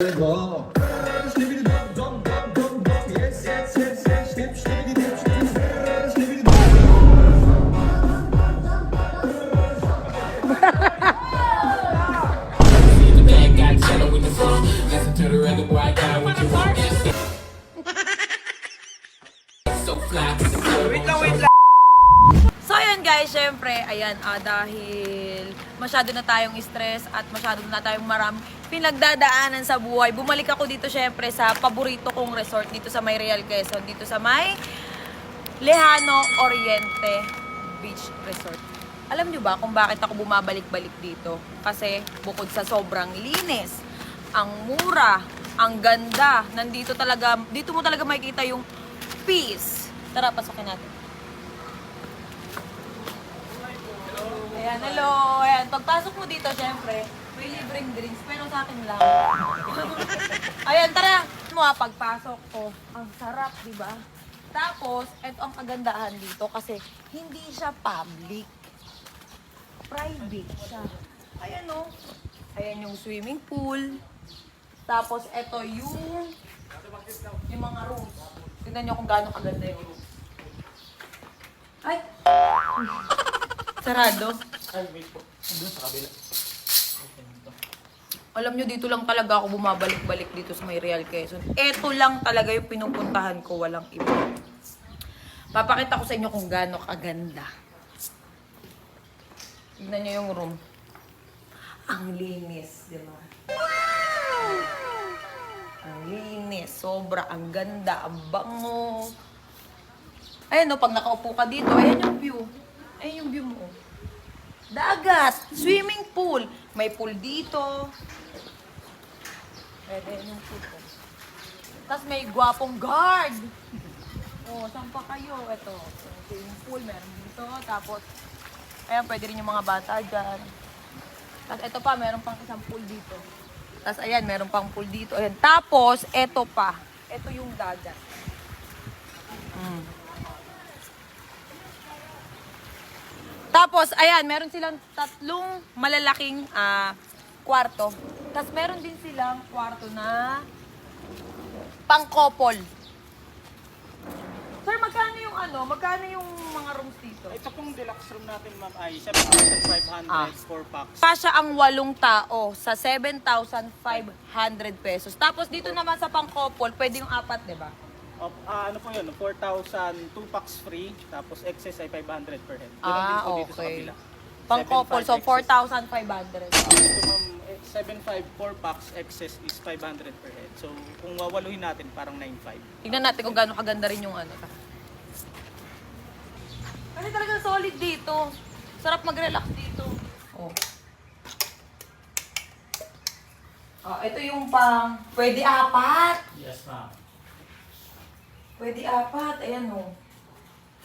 So yun guys, syempre, ayan, dahil masyado na tayong stress at masyado na tayong maraming pinagdadaanan sa buhay. Bumalik ako dito syempre sa paborito kong resort dito sa may Real Quezon, dito sa may Lejano Oriente Beach Resort. Alam nyo ba kung bakit ako bumabalik-balik dito? Kasi bukod sa sobrang linis, ang mura, ang ganda, nandito talaga, dito mo talaga makikita yung peace. Tara, pasukin natin. Ayan, hello. Ayan, pagpasok mo dito, syempre, may libreng drinks, pero sa akin lang. Ayan, tara. Pagpasok ko, ang sarap, di ba? Tapos, eto ang kagandahan dito kasi hindi siya public. Private siya. Ayan o. Ayan yung swimming pool. Tapos, eto yung mga rooms. Tingnan nyo kung gaano kaganda yung rooms. Ay! Sarado. Ay, wait po. Andun sa kabila. Alam nyo, dito lang talaga ako bumabalik-balik dito sa may Real Quezon. Ito lang talaga yung pinupuntahan ko, walang iba. Papakita ko sa inyo kung gaano kaganda. Tignan nyo yung room. Ang linis, di ba? Wow! Ang linis, sobra, ang ganda, ang bango. Ayan o, pag nakaupo ka dito, ayan yung view. Ayan yung view mo. Dagat, swimming pool. May pool dito. Pwede yung pool ko. Tapos may gwapong guard. Oh, saan pa kayo? Ito, swimming pool, meron dito. Tapos, ayan, pwede rin yung mga bata dyan. Tapos ito pa, meron pang isang pool dito. Tapos ayan, meron pang pool dito. Ayan. Tapos, ito pa. Ito yung dagat. Tapos, ayan, meron silang tatlong malalaking kwarto. Tapos, meron din silang kwarto na pang-couple. Sir, magkano yung mga rooms dito? Ito pong deluxe room natin, ma'am, ay 7,500 4 packs. Kasya ang 8 tao sa 7,500 pesos. Tapos, dito naman sa pang-couple, pwede yung 4, di ba? Ano po yun? 4,000 2 packs free, tapos excess ay 500 per head. Ganun din po dito sa okay. kabila. Pang-couple, so 4,500. Ito, ma'am, 7,500 4 packs, excess is 500 per head. So, kung wawaluhin natin, parang 9,500. Tignan natin kung gaano kaganda rin yung ano. Kasi talagang solid dito. Sarap mag-relax dito. Oh. Ito yung pang, pwede 4. Yes, ma'am. Pwede 4, ayan o.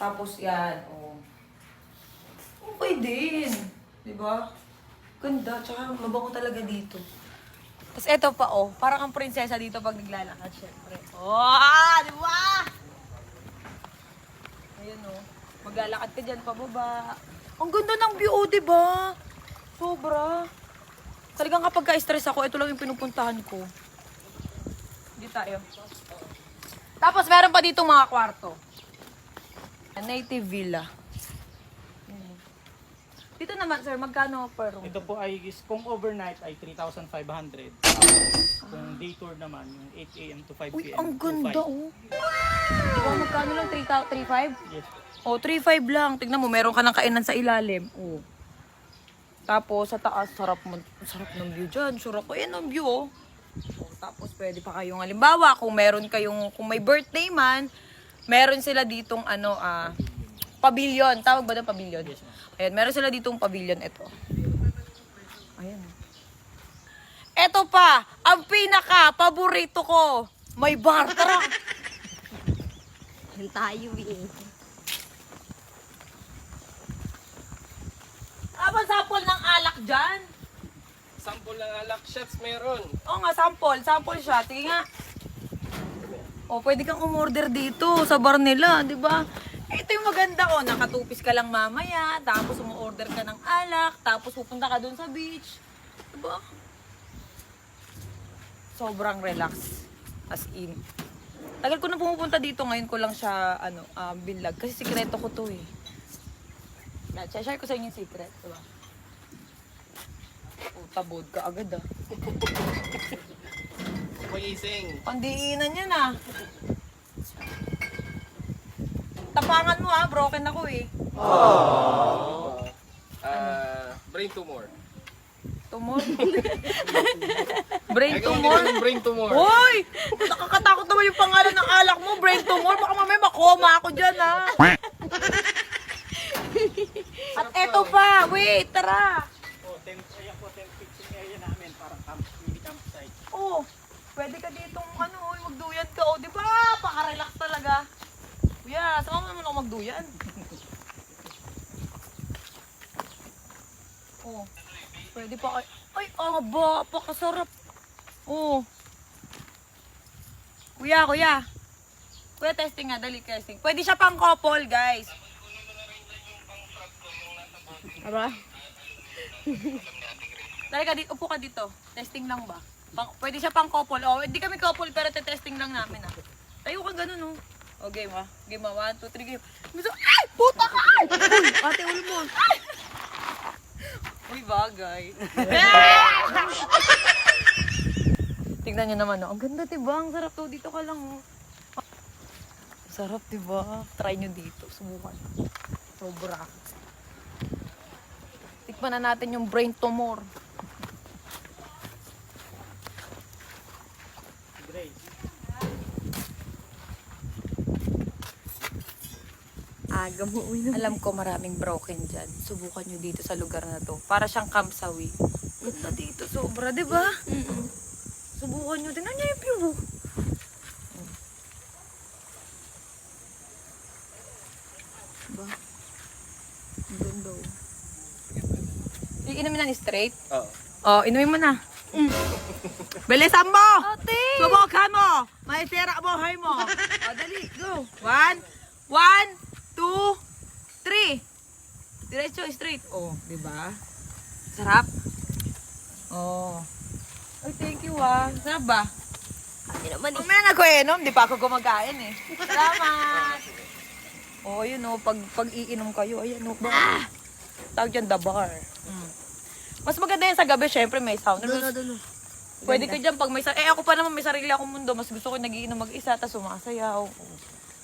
Tapos yan, o. Okay din. Diba? Ganda, tsaka mabango talaga dito. Tapos eto pa o, parang ang prinsesa dito pag naglalakad, syempre. Oh, diba? Ayan o. Maglalakad ka dyan pababa. Ang ganda ng view, diba? Sobra. Talagang kapag ka-stress ako, ito lang yung pinupuntahan ko. Hindi tayo. Tapos meron pa dito mga kwarto. Native villa. Dito naman sir, magkano per room? Ito po ay, kung overnight ay 3,500. Kung day tour naman, yung 8 a.m. to 5 p.m. Uy, ang ganda 2,500. oh. Diba, magkano lang? 3,500? Yes. Oh, 3,500 lang. Tignan mo, meron ka ng kainan sa ilalim. Oh. Tapos sa taas, sarap ng view dyan. Sarap ko, yan ang view oh. Tapos pwede pa kayong halimbawa kung may birthday man, meron sila ditong pavilion. Tawag ba ng pavilion? Yes, Ayan, meron sila ditong pavilion ito. Ayan. Ito pa, ang pinaka paborito ko. May bar, tara. Yan tayo eh. Tapos sample ng alak dyan. Sample ng alak shots meron. Oo nga, sample siya. Sige nga. O, pwede kang umorder dito sa bar nila, di ba? Ito yung maganda ko, nakatupis ka lang mamaya, tapos umorder ka ng alak, tapos pupunta ka dun sa beach. Di ba? sobrang relax. As in. Tagal ko na pumupunta dito, ngayon ko lang siya, binlog. Kasi sikreto ko to eh. Share ko sa inyo yung secret, diba? Oh, tabod ka agad ah. Magising. Pandiinan yan ah. Tapangan mo ah, broken ako eh. Brain tumor. Tumor? Brain Ay, kung tumor? hindi naman brain tumor. Hoy! Nakakatakot naman yung pangalan ng alak mo, brain tumor. Baka mamaya makoma ako dyan ha. At eto pa, wait, tara. Oh, ayan po, tent fixing area namin, parang mini campsite. Oh, pwede ka ditong magduyan ka. Oh, di ba? Paka-relax talaga. Kuya, saan mo naman ako magduyan? Oh, pwede pa kayo. Ay, aba, pakasarap. Oh. Kuya. Kuya, testing nga, dali testing. Pwede siya pang couple, guys. Aba? Dali ka dito, upo ka dito. Testing lang ba? Pwede siya pang couple. Oh, hindi kami couple pero testing lang namin ah. Tayo ka ganun oh. Oh, game ah. Game ah. 1, 2, 3, game. Ay! Puta ka! Uy, ate, ulo mo. Ay! Uy, bagay. Tingnan nyo naman oh. Ang ganda diba? Ang sarap to. Dito ka lang oh. Sarap diba? Try nyo dito. Subukan. Sobra. Tikman na natin yung brain tumor. Grace. Aga mo uwi na. Alam ko maraming broken dyan. Subukan nyo dito sa lugar na to. Para siyang Camp Sawi. Ganda dito. Sobra, di ba? Subukan nyo. Tingnan niya yung view. Diba? Ang ganda oh. Iinumin na ni straight? Oo. Oh, inumin mo na. Bilisan mo! Ate! Subukan mo! May sira mo, hay mo. O, dali, go. 1, 2, 3. Diretso, straight. Oh, di ba? Sarap. Oh. Ay, thank you ah. Sarap ba? Hindi naman eh. Mamaya nga ko inom, di pa ako gumagain eh. Salamat! Oh, yun oh, pag iinom kayo, ayan oh. Tawag dyan, the bar. Mas maganda yan sa gabi, syempre may sound. Pwede ka dyan pag may ako pa naman may sarili akong mundo. Mas gusto ko nagiinom mag-isa, tapos sumasayaw.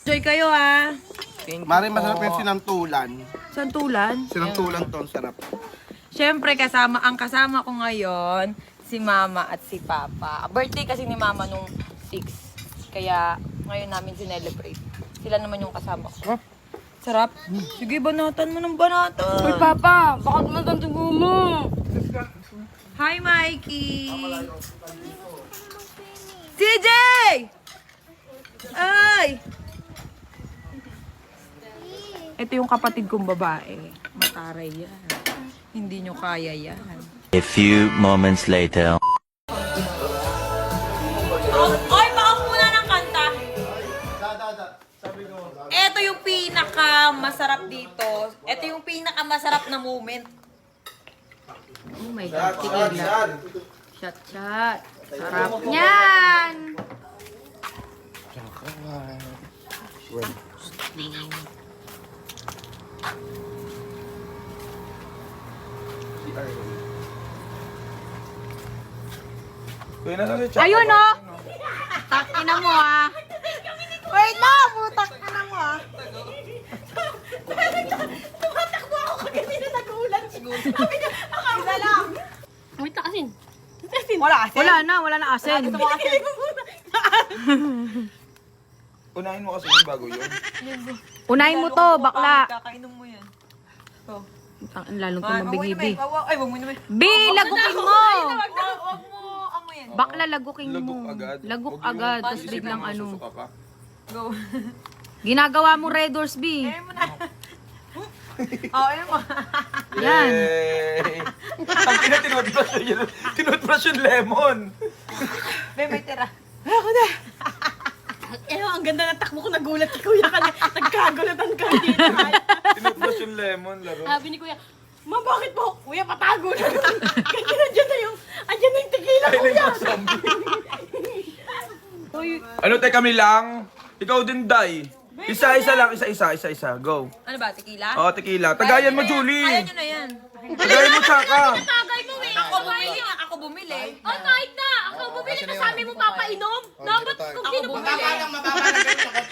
Enjoy kayo ah. Mari, masarap yung sinantulan. Santulan. Sinantulan to, ang sarap. Syempre ang kasama ko ngayon, si Mama at si Papa. Birthday kasi ni Mama nung 6. Kaya ngayon namin sinelebrate. Sila naman yung kasama ko. Sarap. Sige, banatan mo ng banatan. Uy, Papa, bakit naman ang dugo mo? Hi, Mikey! CJ! Ay! Ito yung kapatid kong babae. Mataray yan. Hindi nyo kaya yan. A few moments later. Oy, baka muna ng kanta. Ito yung pinaka-masarap dito. Ito yung pinaka-masarap na moment. Oh my God, tigila. Shot. Sarap. Yan! Ayun o! Takina mo ah! Wait na! Putak ka na mo ah! Tumatakbo ako kaganina nagulat. Sabi niya, isa lang. Wait, asin. Wala kasi. Wala na asin. Gusto mo kasi. Unahin mo kasi yung bago yun. Unahin mo to, bakla. Kakainom mo yan. Oh. Ang lalong tumabig-ibig. Ay, wag mo naman. B, lagukin mo! Wag mo amoyin. Bakla, lagukin mo. Lagok agad. Lagok Huwag yung agad, tapos isipin biglang mo ano. susuka ka. Go. Ginagawa mo Red Doors, B. Ayun mo na. Oh, ayun mo. Yan. Yay! Ang tinutbrush yung lemon. Be, may tira. Ang ganda ng takbo ko, nagulat si Kuya ka na, nagkagulatan ka dito. Tinutbrush yung lemon, laro. Sabi ni Kuya, Ma, bakit po? Kuya, patago na. Kasi andyan na yung tequila, Ay, Kuya. zombie. Ano, tayo kami lang? Ikaw din, Day. Isa-isa lang, isa-isa. Go. Ano ba, tequila? Oh, tequila. Tagayan mo, Kaya Julie. nyo na yan. Tagayan mo, Chaka. Tagay mo eh. Ako bumili nga, ako bumili. Oh, kahit na. Ako bumili ka sa amin mo papainom. Dapat kung sino bumili.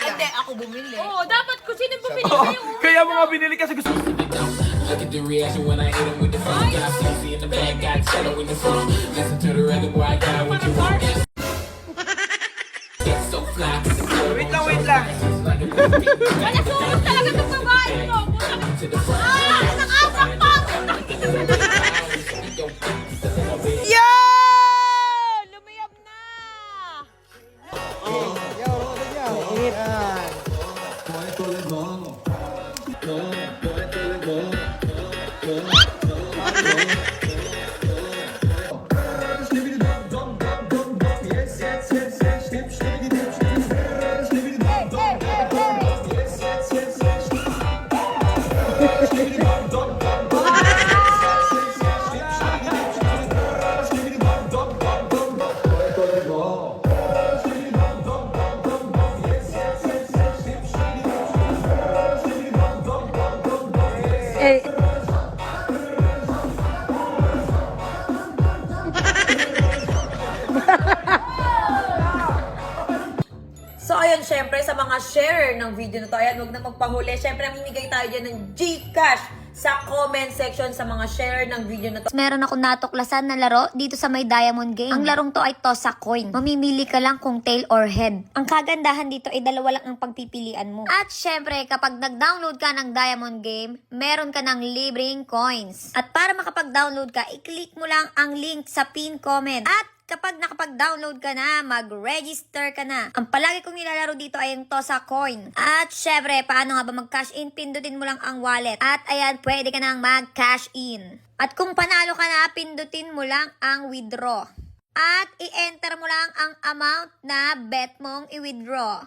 Hindi, ako bumili. Oo, dapat kung sino bumili Oh, sa'yo. kaya mo nga binili kasi gusto. Look at the reaction when I hit him with the phone. Got CC in the bag, got shadow in the phone. Listen to the rhythm where I got what you want. It's so fly. Wait lang. Malasumot talaga itong babae mo. Nakakapag! Yan! Lumiyab na! So, ayun, syempre, sa mga share ng video na to, ayan, huwag na magpahuli. Syempre, mamimigay tayo dyan ng GCash sa comment section sa mga share ng video na to. Meron ako natuklasan na laro dito sa may Diamond Game. Ang larong to ay toss a coin. Mamimili ka lang kung tail or head. Ang kagandahan dito ay dalawa lang ang pagpipilian mo. At syempre, kapag nag-download ka ng Diamond Game, meron ka ng libreng coins. At para makapag-download ka, i-click mo lang ang link sa pin comment. At kapag nakapag-download ka na, mag-register ka na. Ang palagi kong nilalaro dito ay yung Tosa Coin. At syempre, paano nga ba mag-cash in? Pindutin mo lang ang wallet. At ayan, pwede ka nang mag-cash in. At kung panalo ka na, pindutin mo lang ang withdraw. At i-enter mo lang ang amount na bet mong i-withdraw.